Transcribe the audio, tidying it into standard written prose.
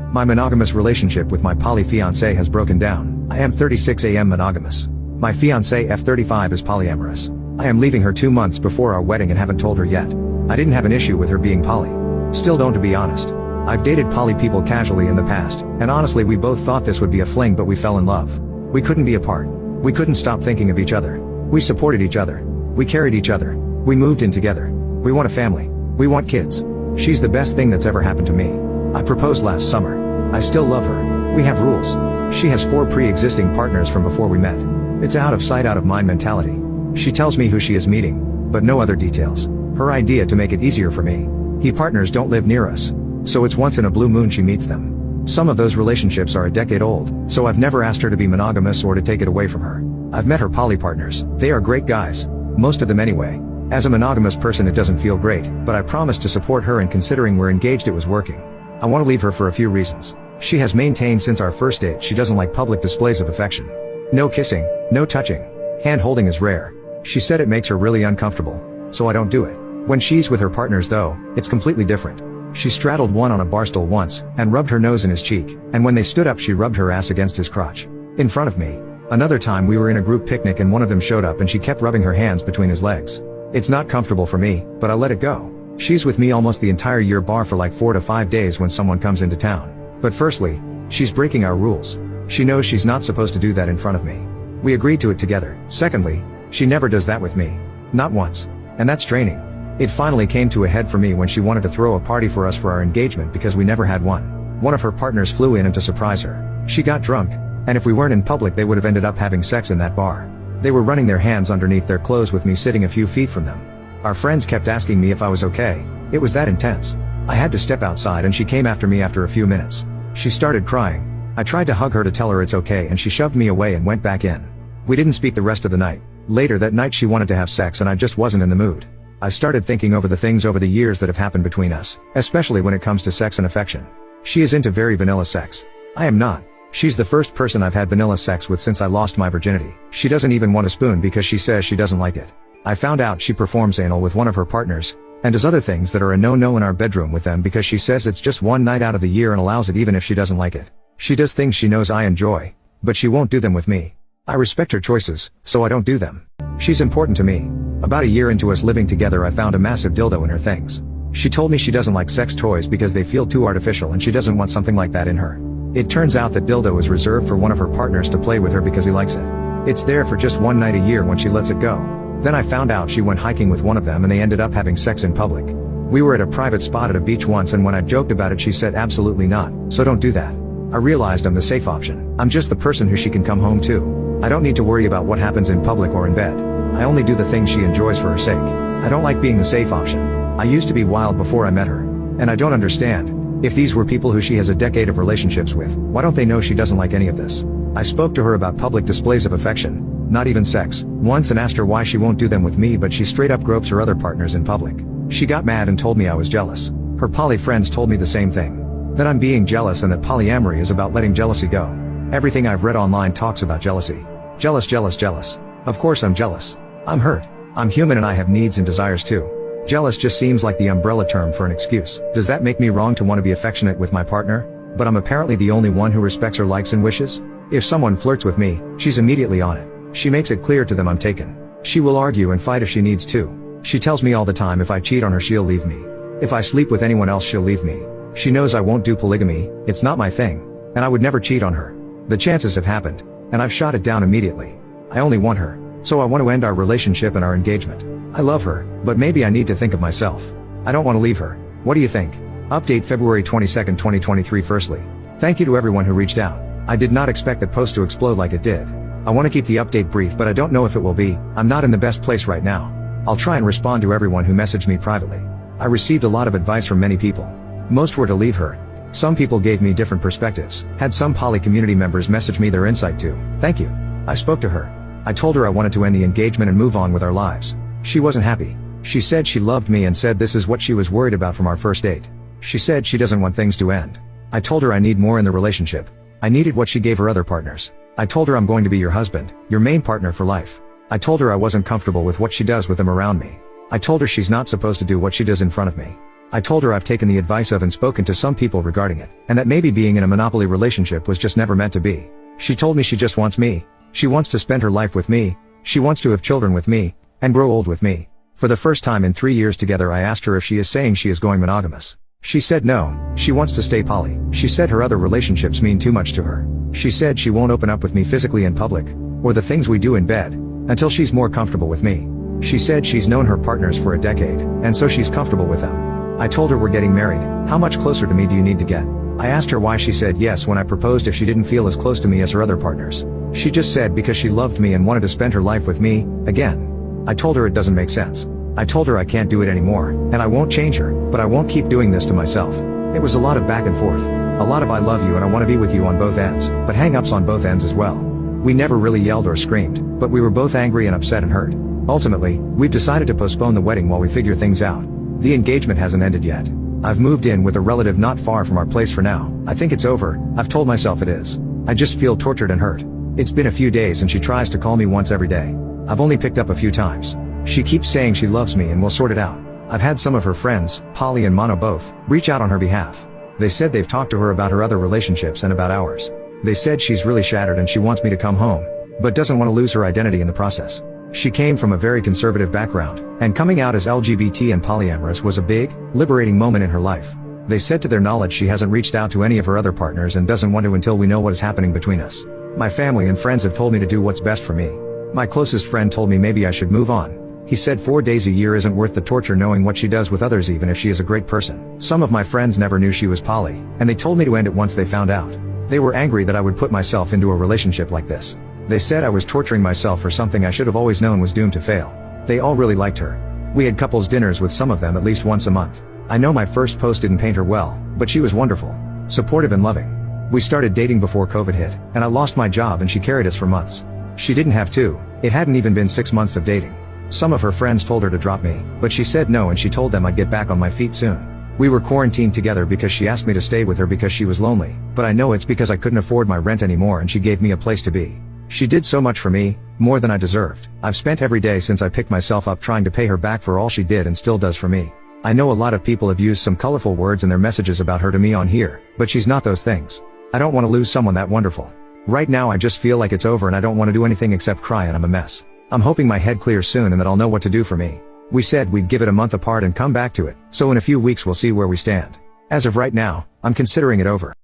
My monogamous relationship with my poly fiancé has broken down. I am 36 am monogamous. My fiancé F35 is polyamorous. I am leaving her 2 months before our wedding and haven't told her yet. I didn't have an issue with her being poly. Still don't, to be honest. I've dated poly people casually in the past, and honestly we both thought this would be a fling, but we fell in love. We couldn't be apart. We couldn't stop thinking of each other. We supported each other. We carried each other. We moved in together. We want a family. We want kids. She's the best thing that's ever happened to me. I proposed last summer. I still love her. We have rules. She has 4 pre-existing partners from before we met. It's out of sight, out of mind mentality. She tells me who she is meeting, but no other details. Her idea to make it easier for me. He partners don't live near us, so it's once in a blue moon she meets them. Some of those relationships are a decade old, so I've never asked her to be monogamous or to take it away from her. I've met her poly partners. They are great guys. Most of them anyway. As a monogamous person it doesn't feel great, but I promised to support her, and considering we're engaged it was working. I want to leave her for a few reasons. She has maintained since our first date she doesn't like public displays of affection. No kissing, no touching. Hand holding is rare. She said it makes her really uncomfortable, so I don't do it. When she's with her partners though, it's completely different. She straddled one on a bar stool once, and rubbed her nose in his cheek, and when they stood up she rubbed her ass against his crotch. In front of me. Another time we were in a group picnic and one of them showed up and she kept rubbing her hands between his legs. It's not comfortable for me, but I let it go. She's with me almost the entire year bar for like 4 to 5 days when someone comes into town. But firstly, she's breaking our rules. She knows she's not supposed to do that in front of me. We agreed to it together. Secondly, she never does that with me. Not once. And that's draining. It finally came to a head for me when she wanted to throw a party for us for our engagement because we never had one. One of her partners flew in and to surprise her. She got drunk, and if we weren't in public they would have ended up having sex in that bar. They were running their hands underneath their clothes with me sitting a few feet from them. Our friends kept asking me if I was okay. It was that intense. I had to step outside and she came after me after a few minutes. She started crying. I tried to hug her to tell her it's okay and she shoved me away and went back in. We didn't speak the rest of the night. Later that night she wanted to have sex and I just wasn't in the mood. I started thinking over the things over the years that have happened between us, especially when it comes to sex and affection. She is into very vanilla sex. I am not. She's the first person I've had vanilla sex with since I lost my virginity. She doesn't even want a spoon because she says she doesn't like it. I found out she performs anal with one of her partners, and does other things that are a no-no in our bedroom with them because she says it's just one night out of the year and allows it even if she doesn't like it. She does things she knows I enjoy, but she won't do them with me. I respect her choices, so I don't do them. She's important to me. About a year into us living together I found a massive dildo in her things. She told me she doesn't like sex toys because they feel too artificial and she doesn't want something like that in her. It turns out that dildo is reserved for one of her partners to play with her because he likes it. It's there for just one night a year when she lets it go. Then I found out she went hiking with one of them and they ended up having sex in public. We were at a private spot at a beach once and when I joked about it she said absolutely not, so don't do that. I realized I'm the safe option. I'm just the person who she can come home to. I don't need to worry about what happens in public or in bed. I only do the things she enjoys for her sake. I don't like being the safe option. I used to be wild before I met her. And I don't understand. If these were people who she has a decade of relationships with, why don't they know she doesn't like any of this? I spoke to her about public displays of affection, not even sex, once and asked her why she won't do them with me but she straight up gropes her other partners in public. She got mad and told me I was jealous. Her poly friends told me the same thing. That I'm being jealous and that polyamory is about letting jealousy go. Everything I've read online talks about jealousy. Jealous, jealous, jealous. Of course I'm jealous. I'm hurt. I'm human and I have needs and desires too. Jealous just seems like the umbrella term for an excuse. Does that make me wrong to want to be affectionate with my partner? But I'm apparently the only one who respects her likes and wishes? If someone flirts with me, she's immediately on it. She makes it clear to them I'm taken. She will argue and fight if she needs to. She tells me all the time if I cheat on her she'll leave me. If I sleep with anyone else she'll leave me. She knows I won't do polygamy, it's not my thing. And I would never cheat on her. The chances have happened, and I've shot it down immediately. I only want her. So I want to end our relationship and our engagement. I love her, but maybe I need to think of myself. I don't want to leave her. What do you think? Update February 22nd, 2023. Firstly, thank you to everyone who reached out. I did not expect that post to explode like it did. I want to keep the update brief but I don't know if it will be. I'm not in the best place right now. I'll try and respond to everyone who messaged me privately. I received a lot of advice from many people. Most were to leave her. Some people gave me different perspectives. Had some poly community members message me their insight too. Thank you. I spoke to her. I told her I wanted to end the engagement and move on with our lives. She wasn't happy. She said she loved me and said this is what she was worried about from our first date. She said she doesn't want things to end. I told her I need more in the relationship. I needed what she gave her other partners. I told her I'm going to be your husband, your main partner for life. I told her I wasn't comfortable with what she does with them around me. I told her she's not supposed to do what she does in front of me. I told her I've taken the advice of and spoken to some people regarding it, and that maybe being in a monopoly relationship was just never meant to be. She told me she just wants me. She wants to spend her life with me. She wants to have children with me, and grow old with me. For the first time in 3 years together, I asked her if she is saying she is going monogamous. She said no, she wants to stay poly. She said her other relationships mean too much to her. She said she won't open up with me physically in public, or the things we do in bed, until she's more comfortable with me. She said she's known her partners for a decade, and so she's comfortable with them. I told her we're getting married. How much closer to me do you need to get? I asked her why she said yes when I proposed if she didn't feel as close to me as her other partners. She just said because she loved me and wanted to spend her life with me, again. I told her it doesn't make sense. I told her I can't do it anymore, and I won't change her, but I won't keep doing this to myself. It was a lot of back and forth. A lot of I love you and I want to be with you on both ends, but hang-ups on both ends as well. We never really yelled or screamed, but we were both angry and upset and hurt. Ultimately, we've decided to postpone the wedding while we figure things out. The engagement hasn't ended yet. I've moved in with a relative not far from our place for now. I think it's over. I've told myself it is. I just feel tortured and hurt. It's been a few days and she tries to call me once every day. I've only picked up a few times. She keeps saying she loves me and will sort it out. I've had some of her friends, poly and mono both, reach out on her behalf. They said they've talked to her about her other relationships and about ours. They said she's really shattered and she wants me to come home, but doesn't want to lose her identity in the process. She came from a very conservative background, and coming out as LGBT and polyamorous was a big, liberating moment in her life. They said to their knowledge she hasn't reached out to any of her other partners and doesn't want to until we know what is happening between us. My family and friends have told me to do what's best for me. My closest friend told me maybe I should move on. He said 4 days a year isn't worth the torture knowing what she does with others even if she is a great person. Some of my friends never knew she was poly, and they told me to end it once they found out. They were angry that I would put myself into a relationship like this. They said I was torturing myself for something I should have always known was doomed to fail. They all really liked her. We had couples dinners with some of them at least once a month. I know my first post didn't paint her well, but she was wonderful, supportive and loving. We started dating before COVID hit, and I lost my job and she carried us for months. She didn't have to. It hadn't even been 6 months of dating. Some of her friends told her to drop me, but she said no and she told them I'd get back on my feet soon. We were quarantined together because she asked me to stay with her because she was lonely, but I know it's because I couldn't afford my rent anymore and she gave me a place to be. She did so much for me, more than I deserved. I've spent every day since I picked myself up trying to pay her back for all she did and still does for me. I know a lot of people have used some colorful words in their messages about her to me on here, but she's not those things. I don't want to lose someone that wonderful. Right now I just feel like it's over and I don't want to do anything except cry and I'm a mess. I'm hoping my head clears soon and that I'll know what to do for me. We said we'd give it a month apart and come back to it, so in a few weeks we'll see where we stand. As of right now, I'm considering it over.